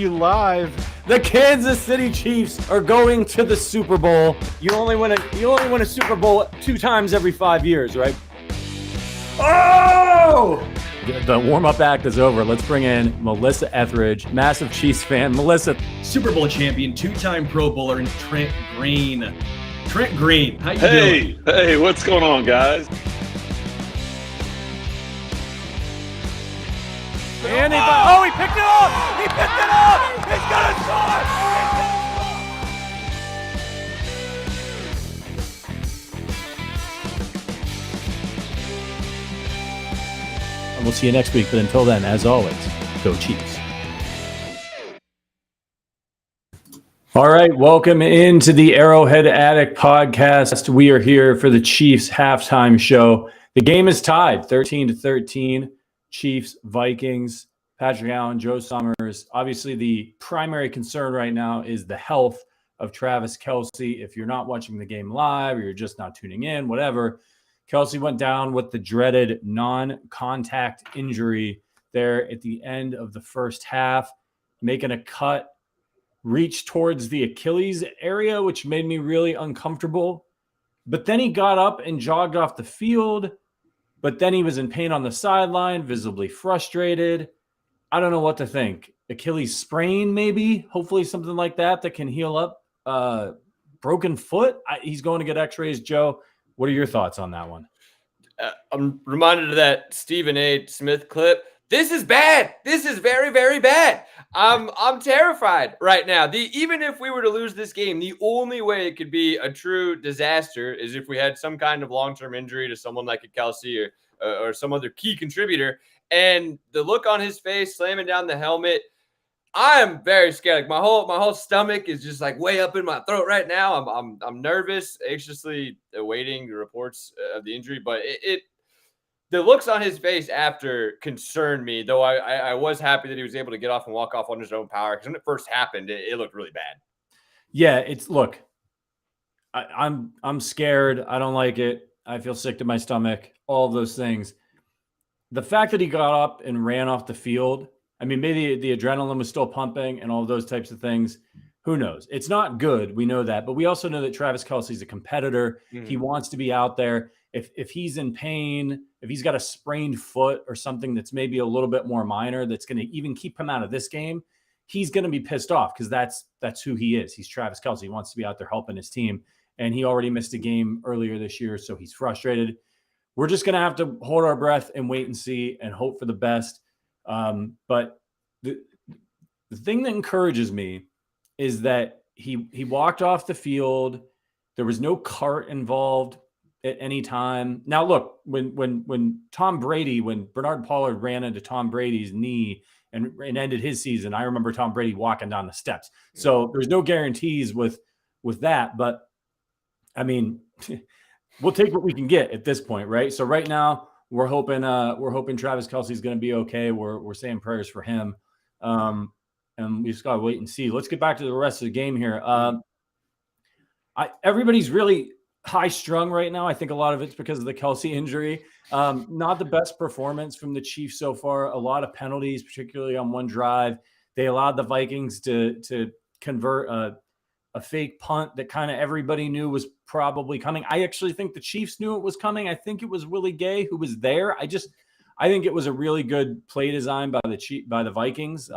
Live. The Kansas City Chiefs are going to the Super Bowl. You only win a Super Bowl 2 times every 5 years, right? Oh! The warm-up act is over. Let's bring in Melissa Etheridge, massive Chiefs fan. Melissa, Super Bowl champion, 2-time Pro Bowler, and Trent Green. Trent Green, how you doing? Hey, what's going on, guys? And he picked it up! He picked it up! He's gonna score! And we'll see you next week. But until then, as always, go Chiefs. All right, welcome into the Arrowhead Addict podcast. We are here for the Chiefs halftime show. The game is tied 13-13. Chiefs, Vikings, Patrick Allen, Joe Summers. Obviously, the primary concern right now is the health of Travis Kelce. If you're not watching the game live or you're just not tuning in, whatever, Kelce went down with the dreaded non-contact injury there at the end of the first half, making a cut, reached towards the Achilles area, which made me really uncomfortable. But then he got up and jogged off the field. But then he was in pain on the sideline, visibly frustrated. I don't know what to think. Achilles sprain, maybe? Hopefully something like that can heal up. Broken foot? He's going to get x-rays. Joe, what are your thoughts on that one? I'm reminded of that Stephen A. Smith clip. This is bad. This is very, very bad. I'm terrified right now. Even if we were to lose this game, the only way it could be a true disaster is if we had some kind of long-term injury to someone like a Kelce or some other key contributor. And the look on his face, slamming down the helmet, I am very scared. Like my whole stomach is just like way up in my throat right now. I'm nervous, anxiously awaiting the reports of the injury, but the looks on his face after concerned me, though I was happy that he was able to get off and walk off on his own power, because when it first happened, it looked really bad. Yeah, I'm scared. I don't like it. I feel sick to my stomach, all of those things. The fact that he got up and ran off the field, I mean, maybe the adrenaline was still pumping and all those types of things. Who knows? It's not good. We know that. But we also know that Travis Kelce is a competitor. Mm-hmm. He wants to be out there. If he's in pain, if he's got a sprained foot or something that's maybe a little bit more minor, that's going to even keep him out of this game, he's going to be pissed off, because that's who he is. He's Travis Kelce. He wants to be out there helping his team. And he already missed a game earlier this year, so he's frustrated. We're just going to have to hold our breath and wait and see and hope for the best. But the thing that encourages me is that he walked off the field. There was no cart involved at any time. Now, look, when Bernard Pollard ran into Tom Brady's knee and ended his season, I remember Tom Brady walking down the steps. So there's no guarantees with that. But, I mean, we'll take what we can get at this point, right? So right now, we're hoping Travis Kelce is going to be okay. We're saying prayers for him. And we just got to wait and see. Let's get back to the rest of the game here. Everybody's really high strung right now. I think a lot of it's because of the Kelce injury. Not the best performance from the Chiefs so far. A lot of penalties, particularly on one drive. They allowed the Vikings to convert a fake punt that kind of everybody knew was probably coming. I actually think the Chiefs knew it was coming. I think it was Willie Gay who was there. I think it was a really good play design by the Vikings.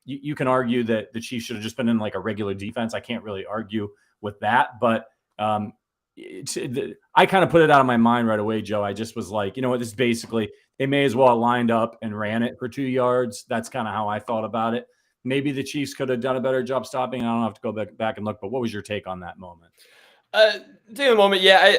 You can argue that the Chiefs should have just been in like a regular defense. I can't really argue with that, but I kind of put it out of my mind right away, Joe. I just was like, you know what, this is basically, they may as well have lined up and ran it for 2 yards. That's kind of how I thought about it. Maybe the Chiefs could have done a better job stopping. I don't have to go back and look, but what was your take on that moment? Take a moment. Yeah.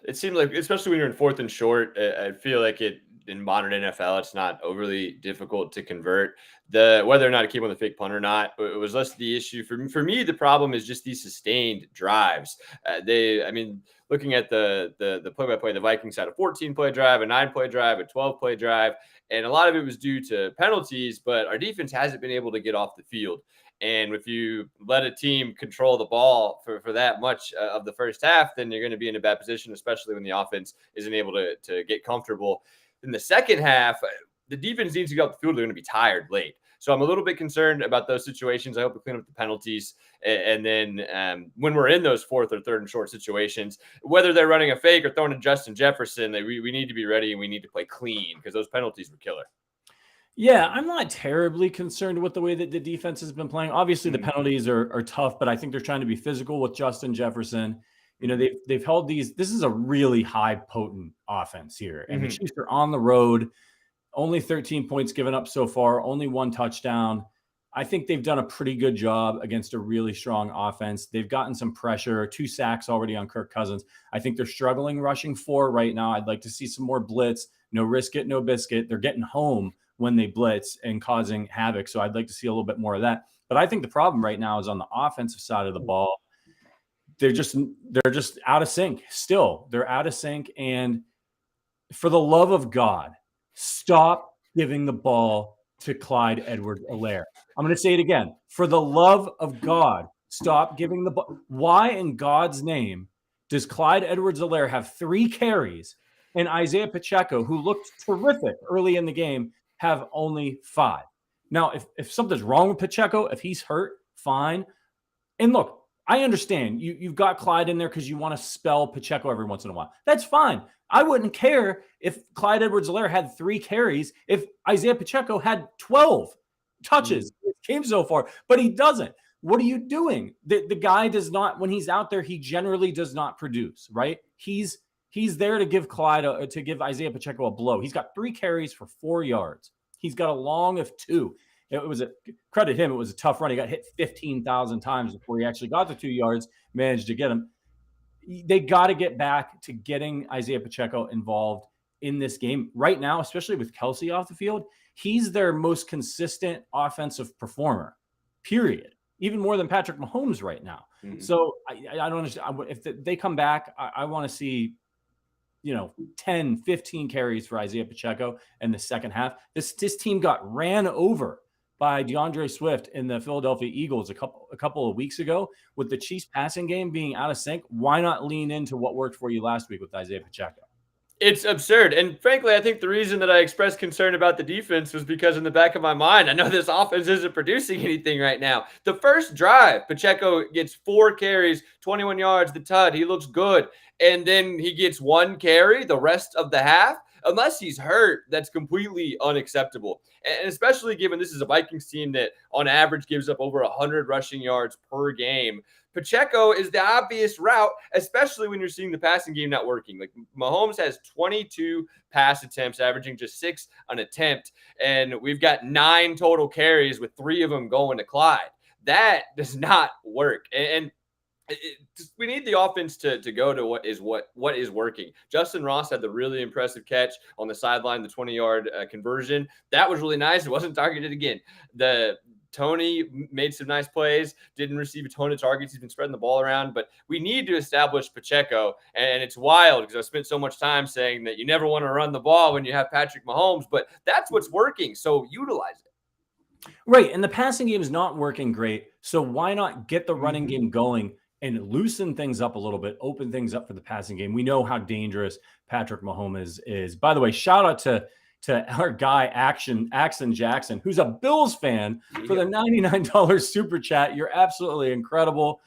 It seemed like, especially when you're in 4th and short, I feel like in modern NFL, it's not overly difficult to convert. Whether or not it came on the fake punt or not, it was less the issue. For me, the problem is just these sustained drives. Looking at the play-by-play, the Vikings had a 14-play drive, a 9-play drive, a 12-play drive, and a lot of it was due to penalties, but our defense hasn't been able to get off the field. And if you let a team control the ball for that much of the first half, then you're going to be in a bad position, especially when the offense isn't able to get comfortable. In the second half, the defense needs to get off the field. They're going to be tired late. So I'm a little bit concerned about those situations. I hope we clean up the penalties. And then when we're in those fourth or third and short situations, whether they're running a fake or throwing to Justin Jefferson, we need to be ready and we need to play clean because those penalties were killer. Yeah, I'm not terribly concerned with the way that the defense has been playing. Obviously, the penalties are tough, but I think they're trying to be physical with Justin Jefferson. You know, they've held these. This is a really high potent offense here, and the Chiefs are on the road. Only 13 points given up so far, only one touchdown. I think they've done a pretty good job against a really strong offense. They've gotten some pressure, 2 sacks already on Kirk Cousins. I think they're struggling rushing 4 right now. I'd like to see some more blitz. No risk it, no biscuit. They're getting home when they blitz and causing havoc. So I'd like to see a little bit more of that. But I think the problem right now is on the offensive side of the ball. They're just out of sync. Still, they're out of sync. And for the love of God, stop giving the ball to Clyde Edwards-Helaire. I'm going to say it again. For the love of God, stop giving the ball. Why in God's name does Clyde Edwards-Helaire have 3 carries and Isaiah Pacheco, who looked terrific early in the game, have only 5? Now, if something's wrong with Pacheco, if he's hurt, fine. And look, I understand you've got Clyde in there because you want to spell Pacheco every once in a while. That's fine. I wouldn't care if Clyde Edwards-Helaire had 3 carries, if Isaiah Pacheco had 12 touches in this game so far, but he doesn't. What are you doing? The guy does not, when he's out there, he generally does not produce, right? He's there to give Isaiah Pacheco a blow. He's got 3 carries for 4 yards. He's got a long of 2. Credit him. It was a tough run. He got hit 15,000 times before he actually got the 2 yards, managed to get him. They got to get back to getting Isaiah Pacheco involved in this game right now, especially with Kelce off the field. He's their most consistent offensive performer, period. Even more than Patrick Mahomes right now. So I don't understand. If they come back, I want to see, 10, 15 carries for Isaiah Pacheco in the second half. This team got ran over by DeAndre Swift in the Philadelphia Eagles a couple of weeks ago. With the Chiefs passing game being out of sync, why not lean into what worked for you last week with Isaiah Pacheco? It's absurd. And frankly, I think the reason that I expressed concern about the defense was because in the back of my mind, I know this offense isn't producing anything right now. The first drive, Pacheco gets 4 carries, 21 yards, the tud. He looks good. And then he gets 1 carry the rest of the half. Unless he's hurt, that's completely unacceptable. And especially given this is a Vikings team that on average gives up over 100 rushing yards per game. Pacheco is the obvious route, especially when you're seeing the passing game not working. Like Mahomes has 22 pass attempts, averaging just 6 an attempt. And we've got 9 total carries with 3 of them going to Clyde. That does not work. And we need the offense to go to what is working. Justin Ross had the really impressive catch on the sideline, the 20-yard conversion. That was really nice. It wasn't targeted again. Tony made some nice plays, didn't receive a ton of targets. He's been spreading the ball around, but we need to establish Pacheco. And it's wild because I've spent so much time saying that you never want to run the ball when you have Patrick Mahomes, but that's what's working. So utilize it. Right. And the passing game is not working great. So why not get the running game going and loosen things up a little bit, open things up for the passing game? We know how dangerous Patrick Mahomes is. By the way, shout out to our guy, Action Jackson, who's a Bills fan, for the $99 super chat. You're absolutely incredible.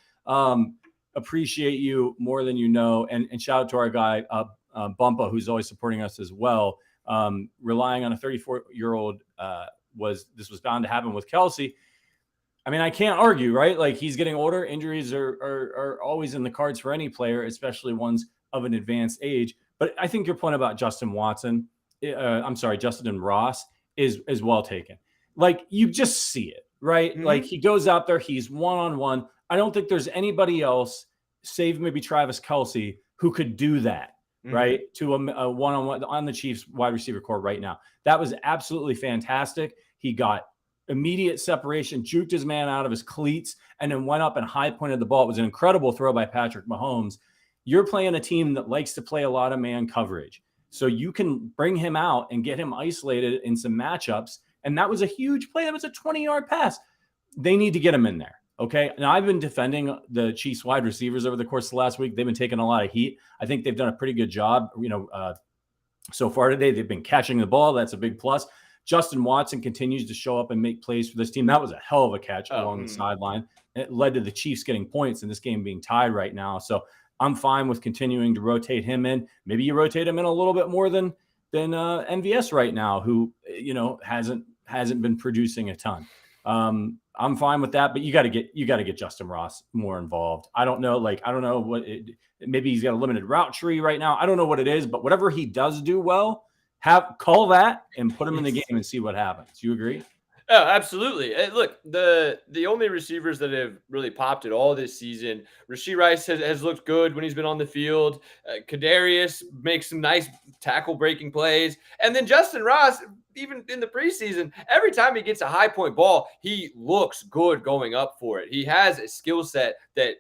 Appreciate you more than you know. And shout out to our guy, Bumpa, who's always supporting us as well. Relying on a 34-year-old this was bound to happen with Kelce. I mean, I can't argue, right? Like, he's getting older. Injuries are always in the cards for any player, especially ones of an advanced age. But I think your point about Justin and Ross is well taken. Like, you just see it, right? Like, he goes out there, he's one-on-one. I don't think there's anybody else, save maybe Travis Kelce, who could do that, right? To a one-on-one on the Chiefs wide receiver core right now. That was absolutely fantastic. He got immediate separation, juked his man out of his cleats, and then went up and high pointed the ball. It was an incredible throw by Patrick Mahomes. You're playing a team that likes to play a lot of man coverage. So you can bring him out and get him isolated in some matchups. And that was a huge play. That was a 20-yard pass. They need to get him in there. Okay. Now, I've been defending the Chiefs wide receivers over the course of the last week. They've been taking a lot of heat. I think they've done a pretty good job. So far today, they've been catching the ball. That's a big plus. Justin Watson continues to show up and make plays for this team. That was a hell of a catch along the sideline. It led to the Chiefs getting points and this game being tied right now. So I'm fine with continuing to rotate him in. Maybe you rotate him in a little bit more than MVS right now, who hasn't been producing a ton. I'm fine with that, but you got to get Justin Ross more involved. I don't know maybe he's got a limited route tree right now. I don't know what it is, but whatever he does do well, call that and put him in the game and see what happens. You agree? Oh, absolutely. Look, the only receivers that have really popped at all this season, Rashee Rice has looked good when he's been on the field. Kadarius makes some nice tackle breaking plays. And then Justin Ross, even in the preseason, every time he gets a high point ball, he looks good going up for it. He has a skill set that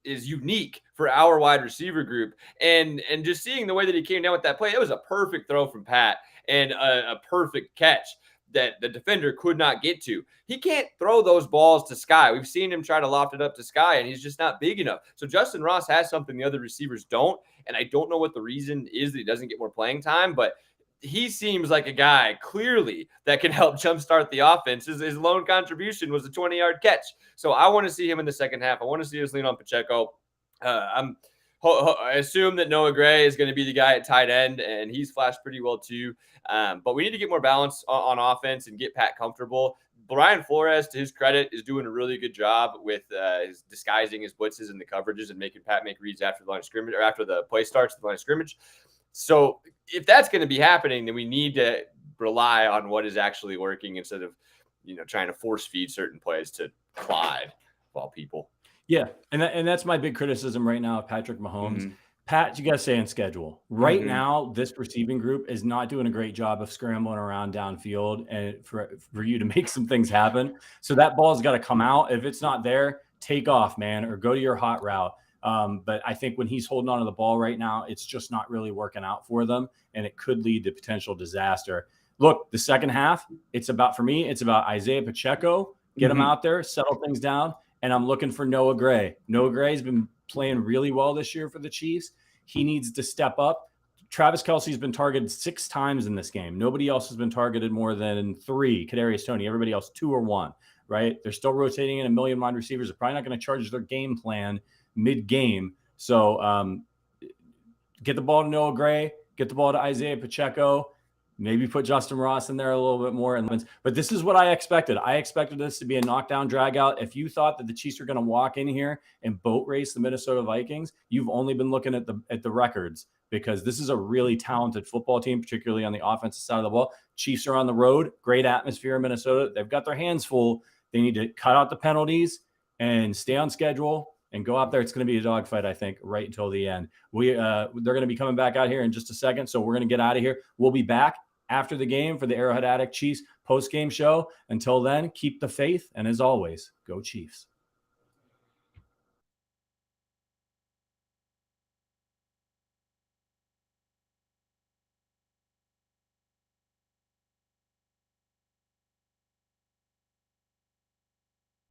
is unique for our wide receiver group. And just seeing the way that he came down with that play, it was a perfect throw from Pat and a perfect catch that the defender could not get to. He can't throw those balls to Sky. We've seen him try to loft it up to Sky, and he's just not big enough. So Justin Ross has something the other receivers don't, and I don't know what the reason is that he doesn't get more playing time, but he seems like a guy clearly that can help jumpstart the offense. His lone contribution was a 20-yard catch. So I want to see him in the second half. I want to see us lean on Pacheco. I assume that Noah Gray is going to be the guy at tight end, and he's flashed pretty well too. But we need to get more balance on offense and get Pat comfortable. Brian Flores, to his credit, is doing a really good job with his disguising his blitzes and the coverages and making Pat make reads after the line of scrimmage or after the play starts the line of scrimmage. So if that's going to be happening, then we need to rely on what is actually working instead of trying to force feed certain plays to Clyde of all people. Yeah, and that's my big criticism right now of Patrick Mahomes. Mm-hmm. Pat, you got to stay on schedule. Right now, this receiving group is not doing a great job of scrambling around downfield and for you to make some things happen. So that ball's got to come out. If it's not there, take off, man, or go to your hot route. But I think when he's holding on to the ball right now, it's just not really working out for them, and it could lead to potential disaster. Look, the second half, it's about Isaiah Pacheco. Get him out there, settle things down. And I'm looking for Noah Gray. Noah Gray's been playing really well this year for the Chiefs. He needs to step up. Travis Kelce's been targeted 6 times in this game. Nobody else has been targeted more than 3. Kadarius Toney, everybody else 2 or 1, right? They're still rotating in a million wide receivers. They're probably not going to charge their game plan mid-game. So get the ball to Noah Gray, get the ball to Isaiah Pacheco. Maybe put Justin Ross in there a little bit more. But this is what I expected. I expected this to be a knockdown drag out. If you thought that the Chiefs were going to walk in here and boat race the Minnesota Vikings, you've only been looking at the records, because this is a really talented football team, particularly on the offensive side of the ball. Chiefs are on the road, great atmosphere in Minnesota. They've got their hands full. They need to cut out the penalties and stay on schedule and go out there. It's going to be a dogfight, I think, right until the end. They're going to be coming back out here in just a second, so we're going to get out of here. We'll be back after the game for the Arrowhead Addict Chiefs post-game show. Until then, keep the faith, and as always, go Chiefs.